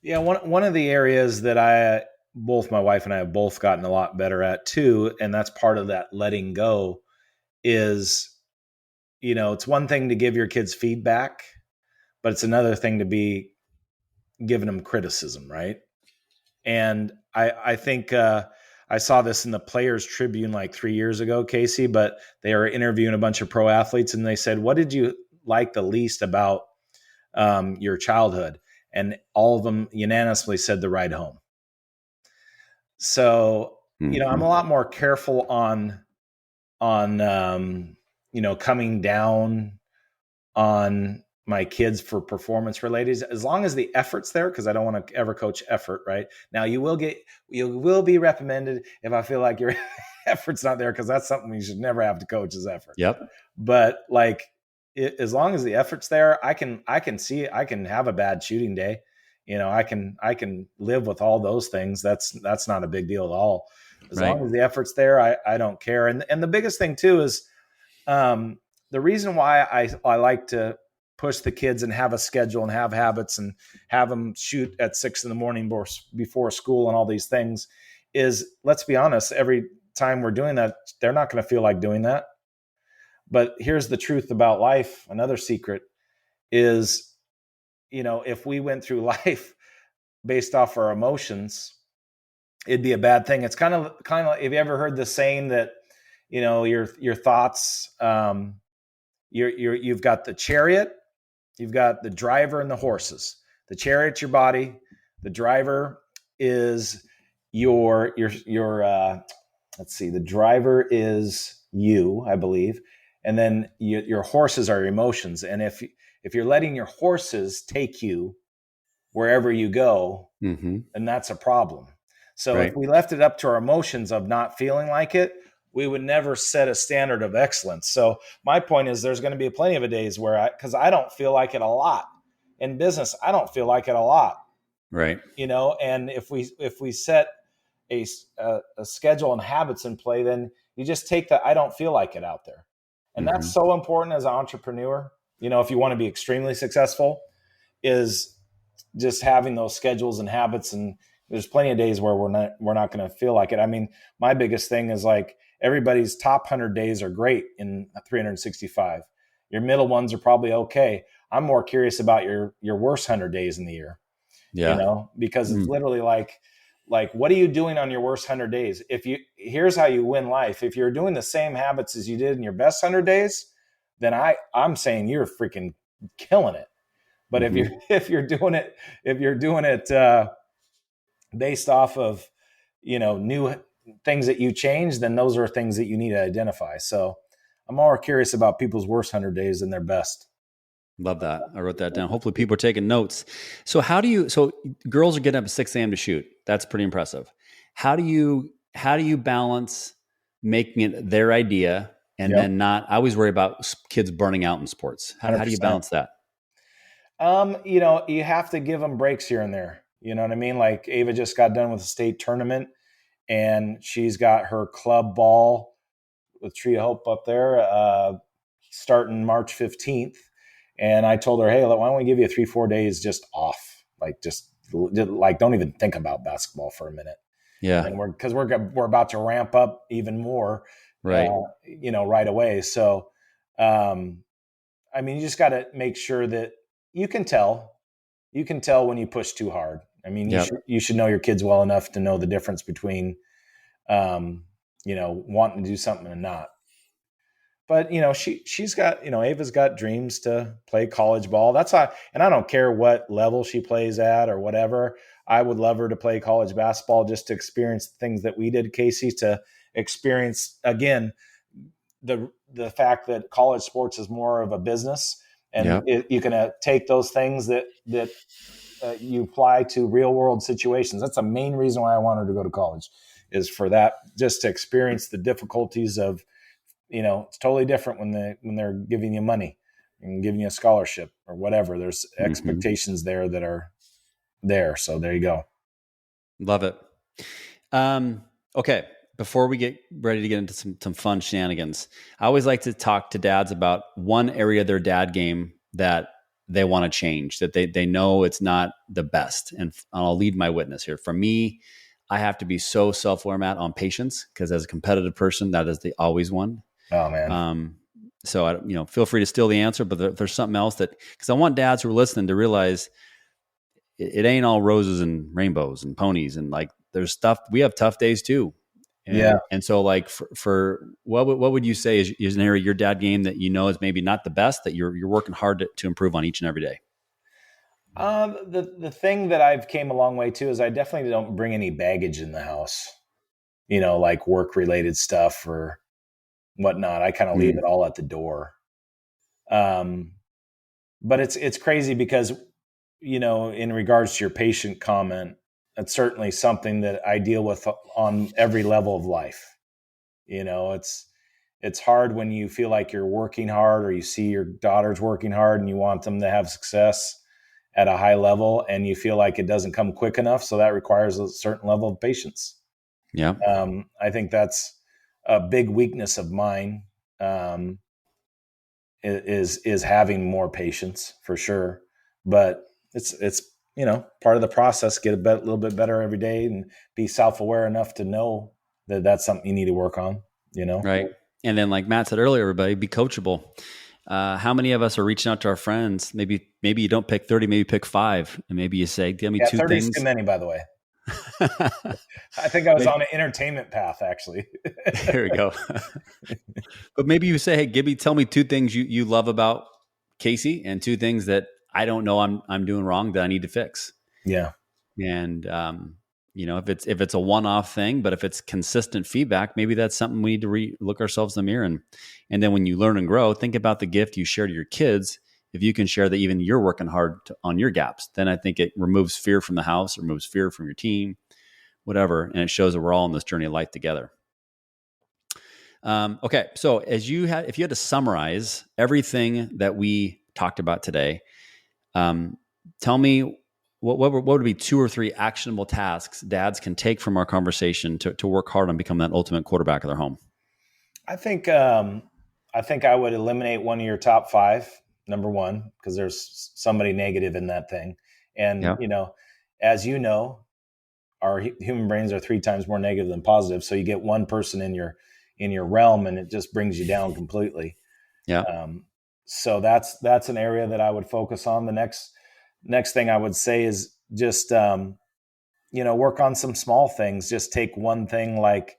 Yeah, one of the areas that both my wife and I have both gotten a lot better at too, and that's part of that letting go is, it's one thing to give your kids feedback, but it's another thing to be giving them criticism, right? And I think I saw this in the Players Tribune like 3 years ago, Casey, but they were interviewing a bunch of pro athletes, and they said, what did you like the least about your childhood? And all of them unanimously said the ride home. So, I'm a lot more careful on coming down on my kids for performance related, as long as the effort's there, because I don't want to ever coach effort. Right now, you will be reprimanded if I feel like your effort's not there, because that's something you should never have to coach is effort. Yep. But as long as the effort's there, I can have a bad shooting day. I can live with all those things. That's not a big deal at all. As long as the effort's there, I don't care. And the biggest thing too is the reason why I like to push the kids and have a schedule and have habits and have them shoot at 6 a.m. before school and all these things is, let's be honest, every time we're doing that, they're not going to feel like doing that. But here's the truth about life. Another secret is, if we went through life based off our emotions, it'd be a bad thing. It's kind of have you ever heard the saying that, your thoughts, you've got the chariot, you've got the driver and the horses. The chariot's your body. The driver is let's see, the driver is you, I believe. And then your horses are your emotions. And if you're letting your horses take you wherever you go, then that's a problem. So if we left it up to our emotions of not feeling like it, we would never set a standard of excellence. So my point is, there's going to be plenty of days where because I don't feel like it a lot. In business, I don't feel like it a lot. Right. And if we set a schedule and habits in play, then you just take the I don't feel like it out there. And that's so important as an entrepreneur. If you want to be extremely successful, is just having those schedules and habits. And there's plenty of days where we're not going to feel like it. I mean, my biggest thing is like, everybody's top 100 days are great in 365. Your middle ones are probably okay. I'm more curious about your worst 100 days in the year. Yeah. Because it's literally like, what are you doing on your worst 100 days? Here's how you win life. If you're doing the same habits as you did in your best 100 days, then I'm saying you're freaking killing it. But if you're doing it based off of, new things that you change, then those are things that you need to identify. So I'm more curious about people's worst 100 days than their best. Love that. I wrote that down. Hopefully people are taking notes. So girls are getting up at 6 a.m. to shoot. That's pretty impressive. How do you balance making it their idea and then not, I always worry about kids burning out in sports. How do you balance that? You have to give them breaks here and there. You know what I mean? Like Ava just got done with the state tournament and she's got her club ball with Tree of Hope up there, starting March 15th. And I told her, hey, why don't we give you 3-4 days just off? Like, just like, don't even think about basketball for a minute. Yeah. And we're about to ramp up even more, Right. right away. So, you just got to make sure that you can tell when you push too hard. Yep. You should know your kids well enough to know the difference between, wanting to do something and not. But she's got, Ava's got dreams to play college ball. That's how, and I don't care what level she plays at or whatever. I would love her to play college basketball just to experience the things that we did, Casey, to experience again the fact that college sports is more of a business, and you can take those things that you apply to real world situations. That's the main reason why I want her to go to college, is for that, just to experience the difficulties of, it's totally different when they're giving you money and giving you a scholarship or whatever. There's expectations there that are there. So there you go. Love it. Okay. Before we get ready to get into some fun shenanigans, I always like to talk to dads about one area of their dad game that they want to change, that they know it's not the best. And I'll lead my witness here. For me, I have to be so self-aware, Matt, on patience, because as a competitive person, that is the always one. Oh man. So I, feel free to steal the answer, but there's something else because I want dads who are listening to realize it ain't all roses and rainbows and ponies, and like there's stuff. We have tough days too. And so like for what would you say is an area of your dad game that is maybe not the best, that you're working hard to improve on each and every day? The thing that I've came a long way to is I definitely don't bring any baggage in the house, like work related stuff or whatnot. I kind of leave it all at the door. But it's crazy because, in regards to your patient comment, that's certainly something that I deal with on every level of life. It's hard when you feel like you're working hard, or you see your daughters working hard and you want them to have success at a high level, and you feel like it doesn't come quick enough. So that requires a certain level of patience. Yeah. I think that's a big weakness of mine, is having more patience, for sure. But it's part of the process. Get a little bit better every day and be self-aware enough to know that that's something you need to work on, Right. And then like Matt said earlier, everybody be coachable. How many of us are reaching out to our friends? Maybe you don't pick 30, maybe pick 5. And maybe you say, give me 2 30 things. Too many, by the way. I think I was on an entertainment path, actually. There we go. But maybe you say, hey, tell me 2 things you love about Casey, and 2 things that I don't know I'm doing wrong that I need to fix. Yeah. And if it's a one-off thing, but if it's consistent feedback, maybe that's something we need to look ourselves in the mirror. And then when you learn and grow, think about the gift you share to your kids. If you can share that even you're working hard on your gaps, then I think it removes fear from the house, removes fear from your team, whatever. And it shows that we're all on this journey of life together. Okay. So if you had to summarize everything that we talked about today, tell me what would be 2 or 3 actionable tasks dads can take from our conversation to work hard on becoming that ultimate quarterback of their home? I think I would eliminate one of your top 5, number 1, because there's somebody negative in that thing. And, as our human brains are 3 times more negative than positive. So you get one person in your realm and it just brings you down completely. Yeah. So that's an area that I would focus on. The next thing I would say is just, work on some small things. Just take one thing like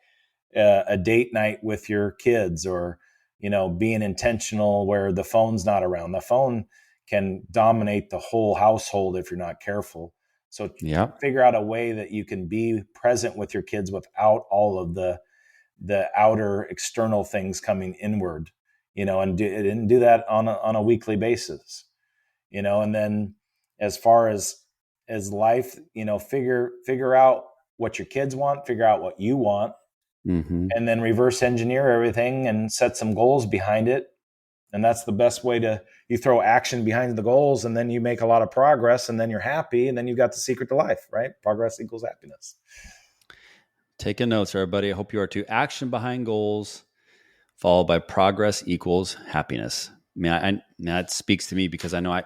a date night with your kids, or, being intentional where the phone's not around. The phone can dominate the whole household if you're not careful. So figure out a way that you can be present with your kids without all of the outer external things coming inward, and do that on a weekly basis, and then as far as life, figure out what your kids want, figure out what you want, and then reverse engineer everything and set some goals behind it. And that's the best way you throw action behind the goals, and then you make a lot of progress, and then you're happy, and then you've got the secret to life, right? Progress equals happiness. Taking notes, everybody. I hope you are too. Action behind goals, followed by progress equals happiness. That speaks to me because I know I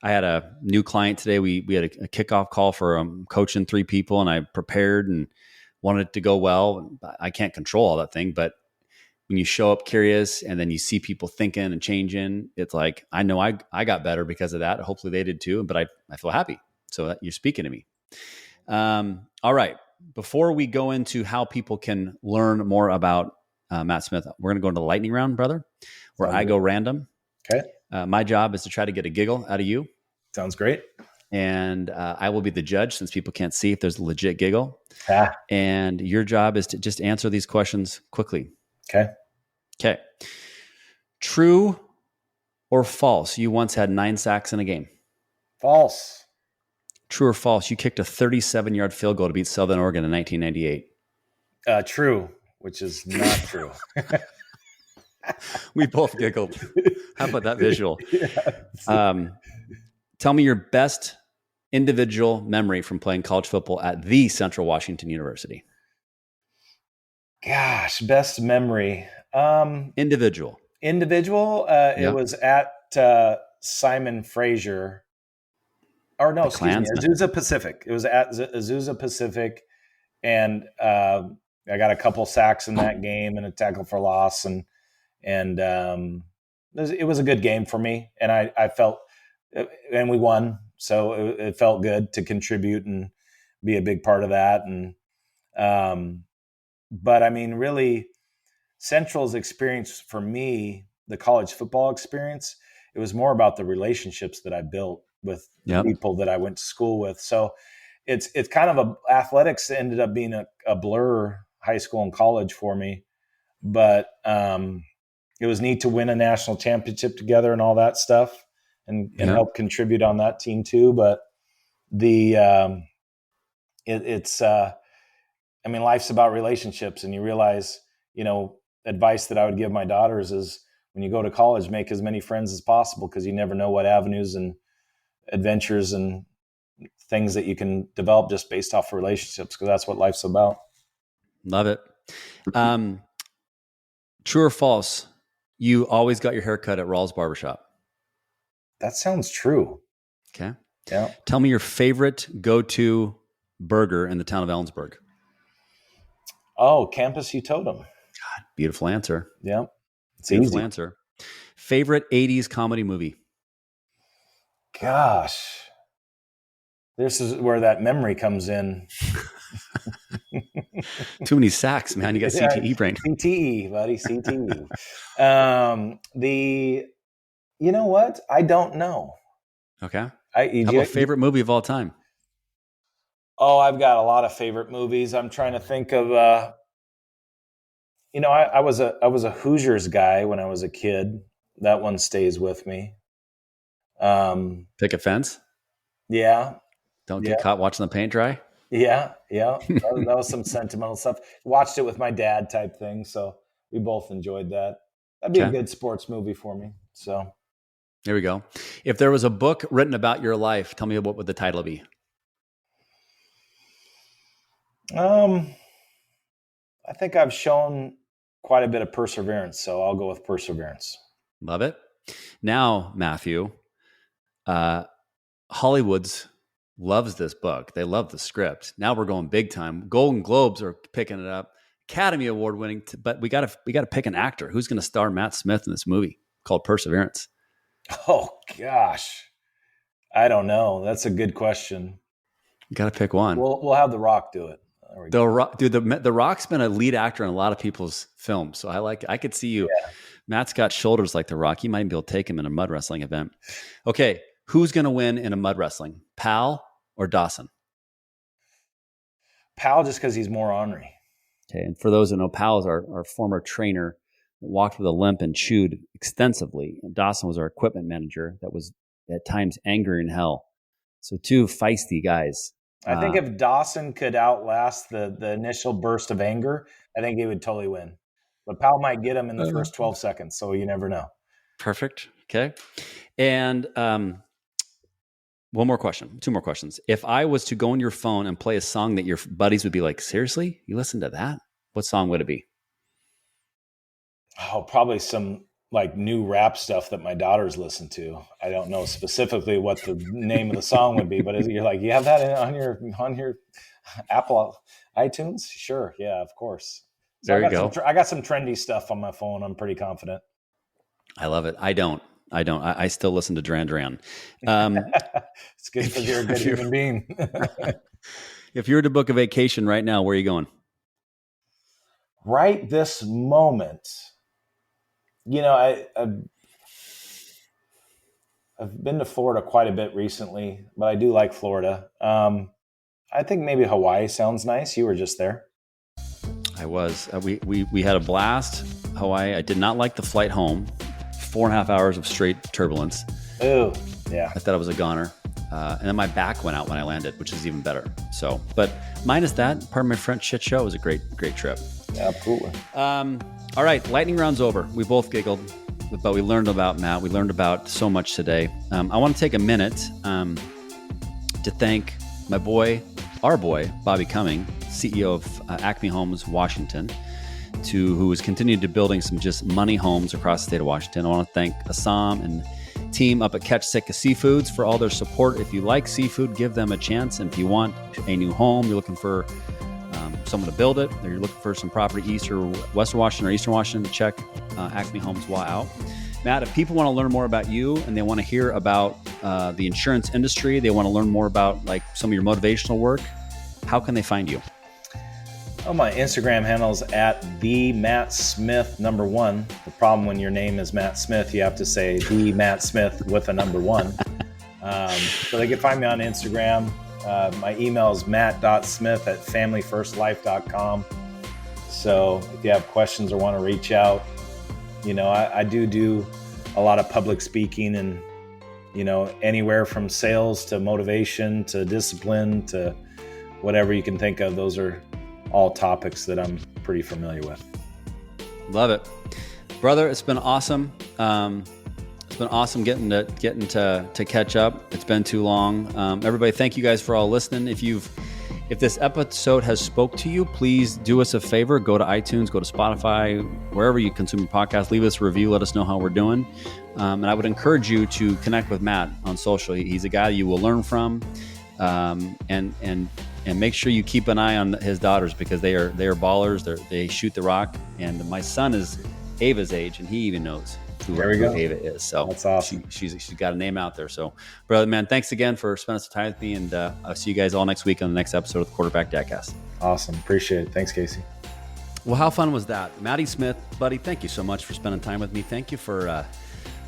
had a new client today. We had a kickoff call for coaching 3 people, and I prepared and wanted it to go well. I can't control all that thing, but when you show up curious and then you see people thinking and changing, it's like, I know I got better because of that. Hopefully they did too, but I feel happy. So you're speaking to me. All right. Before we go into how people can learn more about Matt Smith, we're going to go into the lightning round, brother, where I go random. Okay. My job is to try to get a giggle out of you. Sounds great. And I will be the judge since people can't see if there's a legit giggle. Ah. And your job is to just answer these questions quickly. Okay. True or false? You once had 9 sacks in a game. False. True or false? You kicked a 37-yard field goal to beat Southern Oregon in 1998. True, which is not true. We both giggled. How about that visual? Yeah. Tell me your best individual memory from playing college football at the Central Washington University. Gosh, best memory. Individual. It was at Simon Fraser. Or no, excuse me, Azusa Pacific. It was at Azusa Pacific, and I got a couple sacks in that game and a tackle for loss, and it was a good game for me, and I felt, and we won, so it felt good to contribute and be a big part of that, and but I mean, really, Central's experience for me, the college football experience, it was more about the relationships that I built with people that I went to school with. So it's kind of athletics ended up being a blur, high school and college for me, but it was neat to win a national championship together and all that stuff, and help contribute on that team too. But I mean, life's about relationships, and you realize, advice that I would give my daughters is, when you go to college, make as many friends as possible, because you never know what avenues and adventures and things that you can develop just based off of relationships, because that's what life's about. Love it. True or false? You always got your hair cut at Rawls Barbershop. That sounds true. Okay. Yeah. Tell me your favorite go-to burger in the town of Ellensburg. Oh, Campus Utotem. God, beautiful answer. Yeah. It's beautiful easy. answer. Favorite 80s comedy movie? Gosh. This is where that memory comes in. Too many sacks, man. You got CTE brain. CTE, buddy. CTE. You know what? I don't know. Okay. How about favorite movie of all time? Oh, I've got a lot of favorite movies. I'm trying to think of, I was a Hoosiers guy when I was a kid. That one stays with me. Pick a fence? Yeah. Don't get caught watching the paint dry? Yeah. That was some sentimental stuff. Watched it with my dad type thing, so we both enjoyed that. That'd be a good sports movie for me. So there we go. If there was a book written about your life, tell me what would the title be? I think I've shown quite a bit of perseverance, so I'll go with perseverance. Love it. Now, Matthew, Hollywood's loves this book. They love the script. Now we're going big time. Golden Globes are picking it up. Academy Award winning, but we got to pick an actor. Who's going to star Matt Smith in this movie called Perseverance? Oh gosh, I don't know. That's a good question. You got to pick one. We'll have The Rock do it. The Rock's been a lead actor in a lot of people's films, so I could see you. Yeah. Matt's got shoulders like The Rock. You might be able to take him in a mud wrestling event. Okay, who's going to win in a mud wrestling? Pal or Dawson? Pal, just because he's more ornery. Okay, and for those who know, Pal is our former trainer that walked with a limp and chewed extensively. And Dawson was our equipment manager that was at times angry in hell. So 2 feisty guys. I think if Dawson could outlast the initial burst of anger, I think he would totally win. But Pal might get him in the first 12 seconds, so you never know. Perfect. Okay. And one more question, 2 more questions. If I was to go on your phone and play a song that your buddies would be like, seriously, you listen to that? What song would it be? Oh, probably some like new rap stuff that my daughters listen to. I don't know specifically what the name of the song would be, but you're like, you have that on your Apple iTunes? Sure. Yeah, of course. So There you go. I got some trendy stuff on my phone. I'm pretty confident. I love it. I don't. I still listen to Duran Duran. It's good because you're a good human being. If you were to book a vacation right now, where are you going? Right this moment, I've been to Florida quite a bit recently, but I do like Florida. I think maybe Hawaii sounds nice. You were just there. I was. We had a blast. Hawaii. I did not like the flight home. 4.5 hours of straight turbulence. Oh, yeah. I thought it was a goner. And then my back went out when I landed, which is even better. So, but minus that, part of my French shit show, was a great trip. Absolutely. All right, lightning round's over. We both giggled, but we learned about Matt. We learned about so much today. I want to take a minute to thank our boy, Bobby Cumming, CEO of Acme Homes, Washington, who is continuing to building some just money homes across the state of Washington. I want to thank Assam and team up at Catch Sitka Seafoods for all their support. If you like seafood, give them a chance. And if you want a new home, you're looking for someone to build it, or you're looking for some property east or western Washington or eastern Washington, check Acme Homes out. Matt, if people want to learn more about you and they want to hear about the insurance industry, they want to learn more about like some of your motivational work, how can they find you? Oh, my Instagram handle is at the Matt Smith #1. The problem when your name is Matt Smith, you have to say the Matt Smith with a #1. So they can find me on Instagram. My email is matt.smith@familyfirstlife.com. So if you have questions or want to reach out, I do a lot of public speaking and, anywhere from sales to motivation to discipline to whatever you can think of. Those are all topics that I'm pretty familiar with. Love it. Brother, it's been awesome. It's been awesome getting to catch up. It's been too long. Everybody, thank you guys for all listening. If this episode has spoke to you, please do us a favor. Go to iTunes, go to Spotify, wherever you consume your podcast. Leave us a review. Let us know how we're doing. And I would encourage you to connect with Matt on social. He's a guy you will learn from. And make sure you keep an eye on his daughters because they are ballers. They shoot the rock. And my son is Ava's age, and he even knows who Ava is. So that's awesome. She's got a name out there. So, brother, man, thanks again for spending some time with me. And I'll see you guys all next week on the next episode of the Quarterback Dadcast. Awesome. Appreciate it. Thanks, Casey. Well, how fun was that? Matty Smith, buddy, thank you so much for spending time with me. Thank you for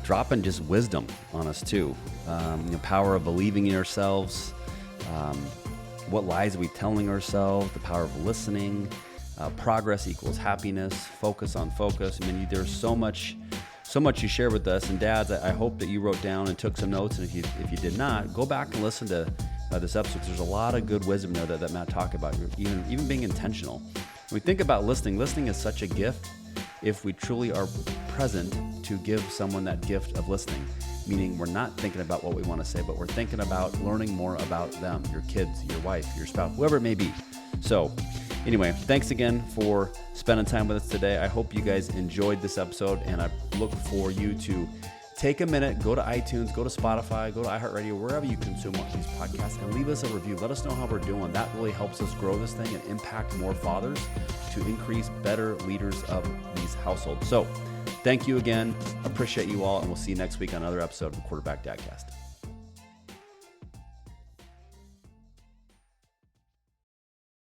dropping just wisdom on us, too. The power of believing in yourselves. What lies are we telling ourselves? The power of listening. Progress equals happiness. Focus on focus. I mean, there's so much you share with us. And dads, I hope that you wrote down and took some notes. And if you did not, go back and listen to this episode. There's a lot of good wisdom there that Matt talked about. Even being intentional. When we think about listening is such a gift. If we truly are present to give someone that gift of listening. Meaning we're not thinking about what we want to say, but we're thinking about learning more about them, your kids, your wife, your spouse, whoever it may be. So anyway, thanks again for spending time with us today. I hope you guys enjoyed this episode, and I look for you to take a minute, go to iTunes, go to Spotify, go to iHeartRadio, wherever you consume these podcasts, and leave us a review. Let us know how we're doing. That really helps us grow this thing and impact more fathers to increase better leaders of these households. So thank you again. Appreciate you all, and we'll see you next week on another episode of the Quarterback Dadcast.